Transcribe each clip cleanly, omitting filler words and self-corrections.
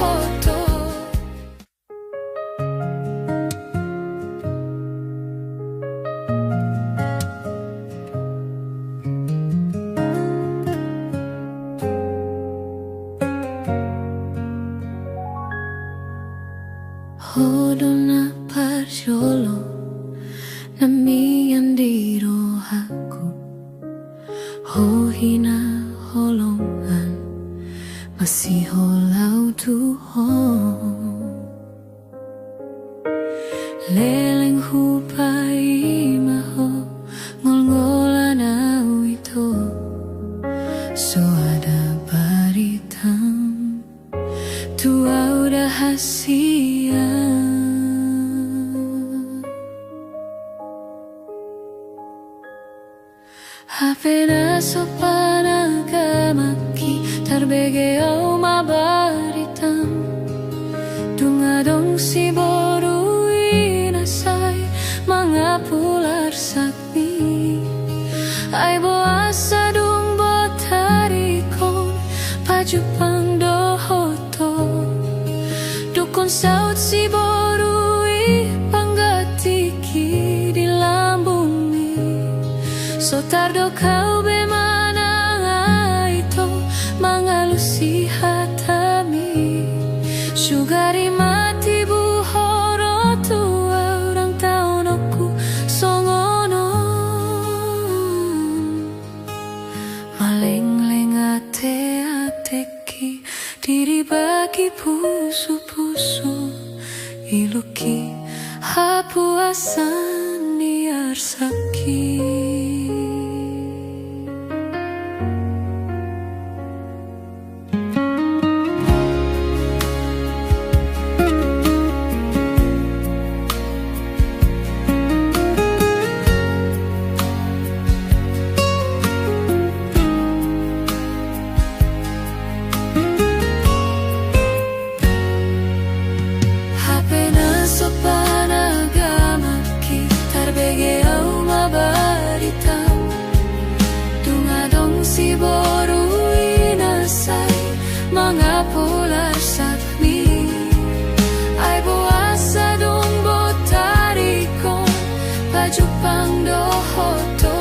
hoto. Hodo na parjolo namian di rohaku, hohina holongan masih holau tuhong leleng hupai maho ngol-ngolan au itu so ada baritam tua udah hasia. Apena sopana kamaki tarbege au mabaritam dungadong si boru inasai mga pular sakmi ay boasa dung botarikon pajupang dohoto dukon saut si boru ipanggatiki di lambungmi so tardo kau bemana itu mangalusi hatami sugari mati buhoro tua orang taunoku songono maleng-leng ate-ateki diri bagi pusu-pusu iluki hapuasan niar sakit. Si boru inasai mga pular sakmi ay buasa dong botarikon pajupang dohoto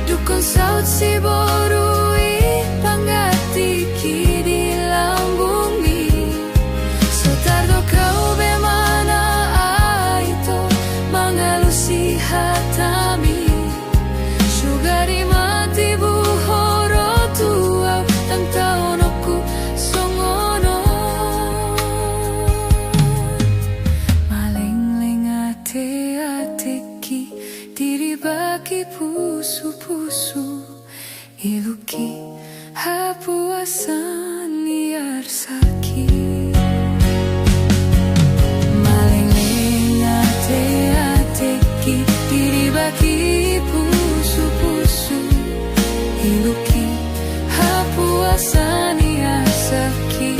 dukon saut si boru ipanggatiki di lambungmi so tardo kau bemana aito mangalusi hatami sugari mati buhoro tua tang taunoku songono maleng-leng ate-ateki diri bagi pusu-pusu iluki hapuasan liar sakit maleng-leng ate-ateki diri bagi pusu-pusu iluki hapuasan liar sakit.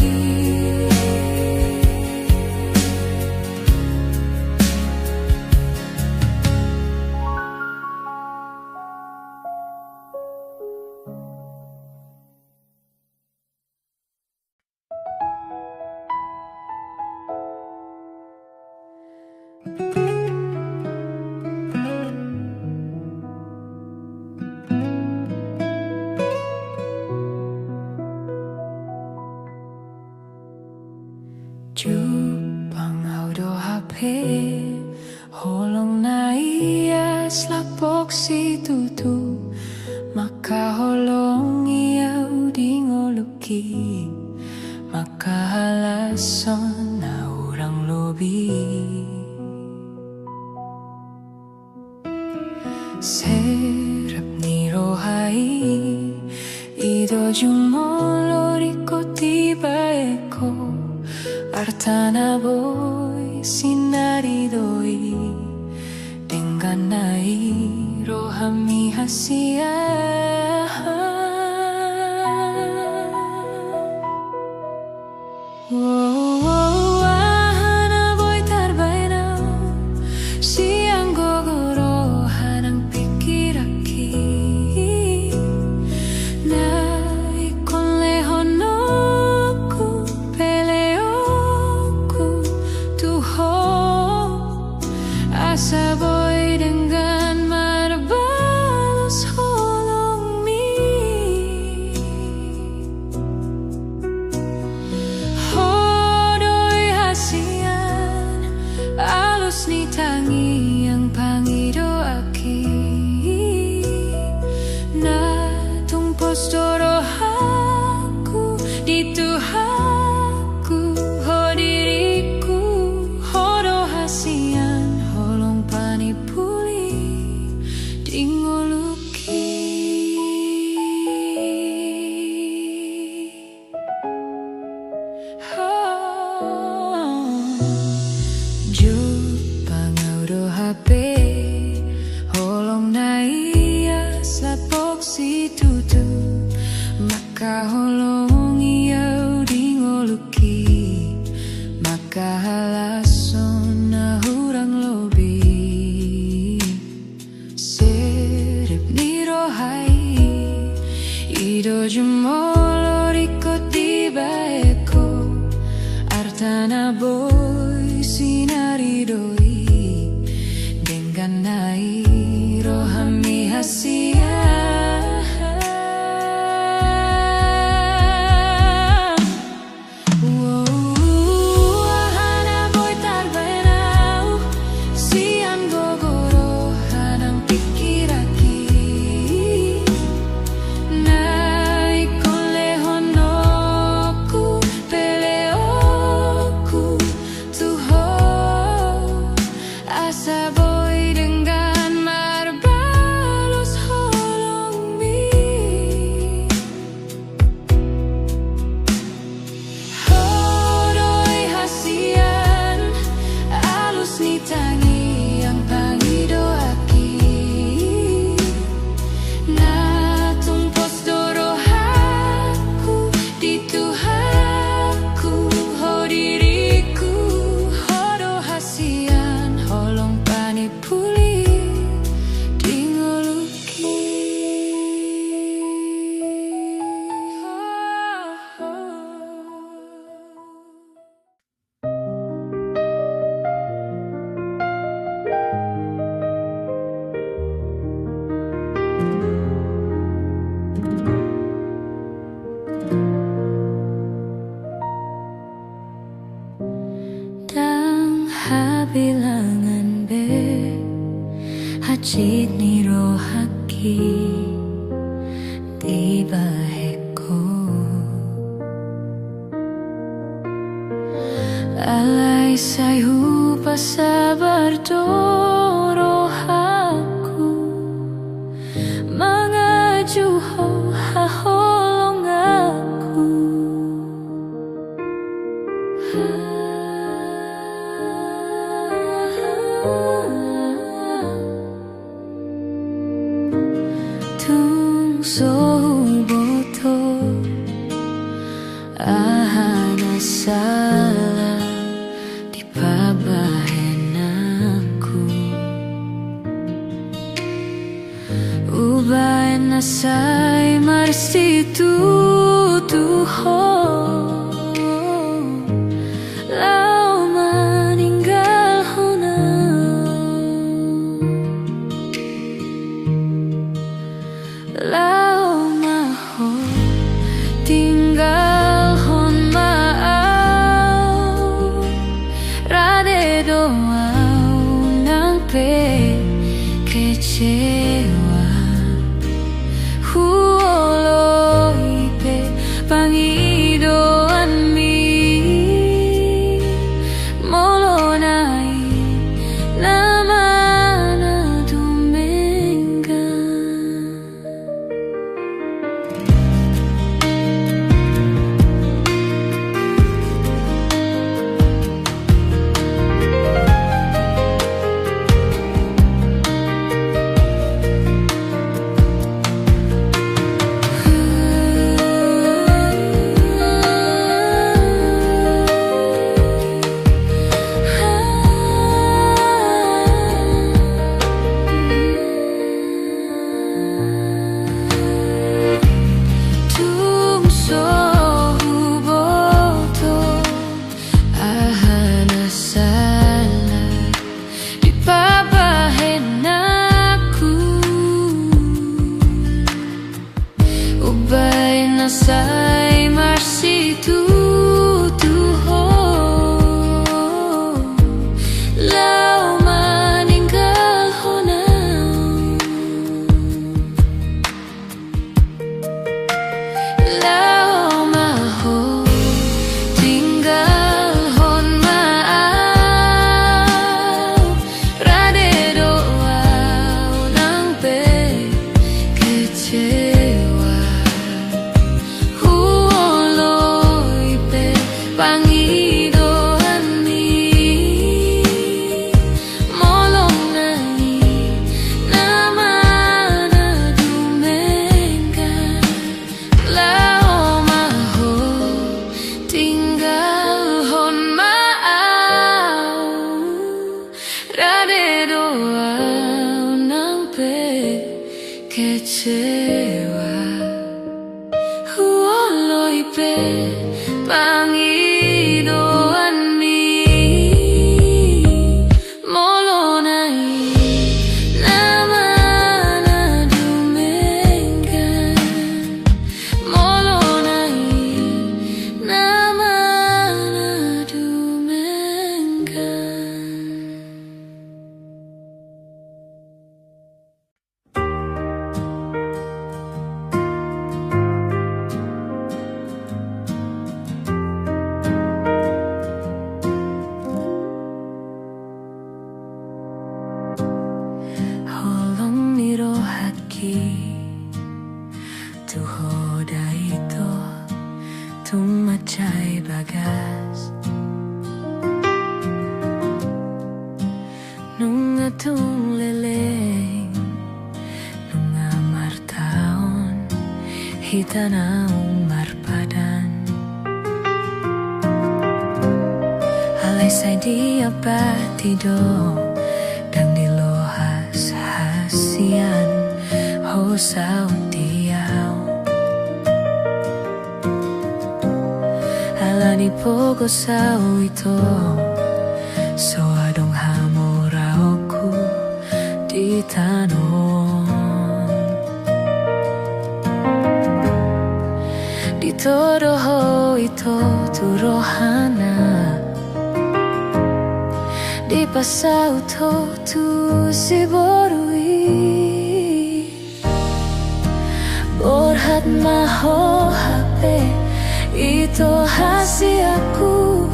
Jupang audo HP holong na ias lapok si tutu maka holong iau di ngoluki maka halason na urang lobi serap ni rohai ido jumoloriko tiba eko Artana boy sinaridoi dengan nai rohami hasia wahana boy tarbaina siang gogoro hanang pikiraki nai con lehonoku pel toro aku dito aku ho diriku horo hasian holong panipuli dingoluki jo pangaudo HP holong naia slapok si tutu maka holong iau dingoluki maka halason na hurang lobi serep ni rohai ido jemolo riko tiba eko artana boy sinaridoi dengan nai rohami hasia bilangan be hacit ni rohaki tiba heko alai sayhu pasabar rohaku mangaju ho haholong aku tung sohu boto ahana salah di pabahenaku ubay na say marsitu tuho lau maho tinggal hon maau rade doau nang pe kecewa huolo ipe pangidoan mi molonai nama say marsitu tuho lau maninggal honau kecewa. Waloi pe pangidoan mi molonai nama na dumengan molonai nama na dumengan. Holong niro haki tuhoda ito tumacay bagas nung atong leleng nung amartaon hita na marpadan alay say di apatido dang dilohas hasian hosaw diyaw alani pogo saw ito so adong hamorao ku di tanon di todo ho ito turohana di pasau to tu si borui borhat maho hape ito hasi aku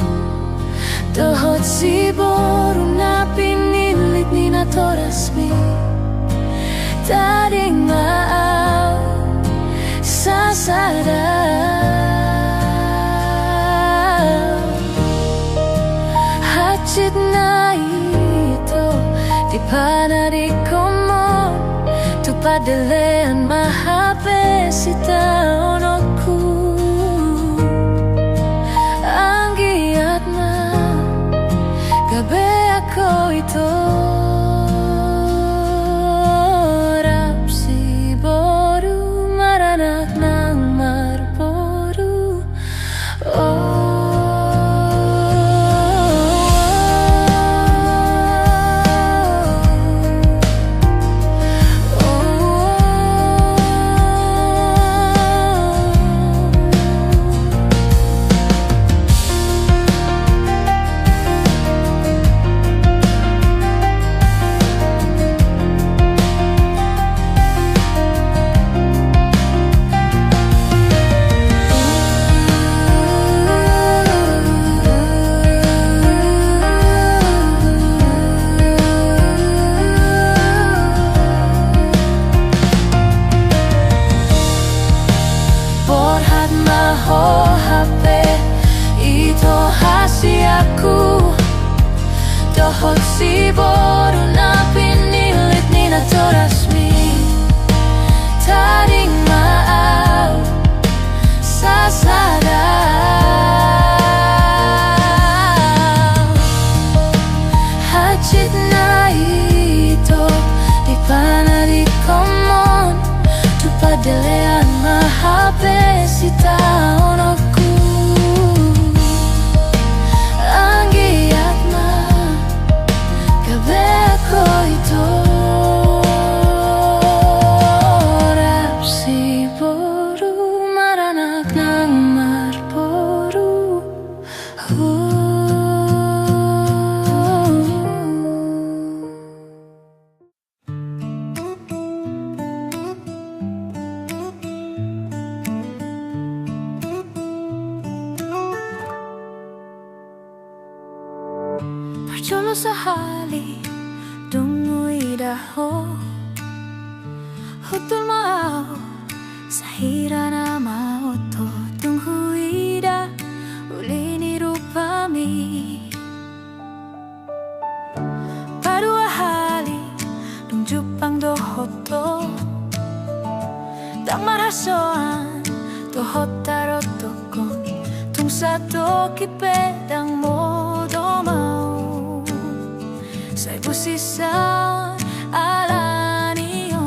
dohot si boru na pinilit ni na torasmi taring maaw sasadaw hachit na ito di panarikomon tupadelean mahape si taonokku anggiat na gabe ako ito rapsi boru maranak ng marboru dohot si boru na pinilit ni na torasmi taring maaw sasadaw hachit na ito di panarikomon tupadelean mahape si taonokku anggiat na gabe ako ito rapsi boru maranak ng marboru Parcholo sa hali dungoy daho hutul mau sa hira na maoto tunghuida uli ni rupami parua hali dung jupang dohoto dang marasoan dohot tarotokon tung sato kipedang modo mau say busisan alanion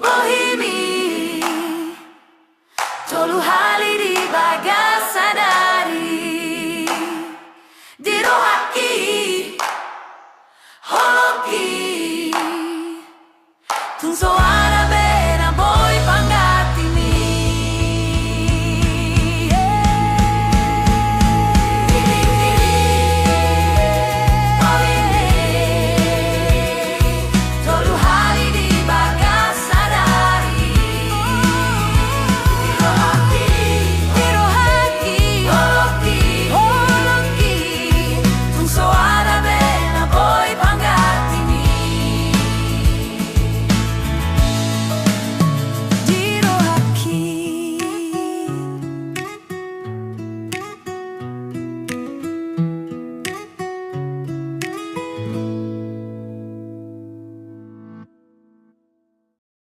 Bohimi Toluha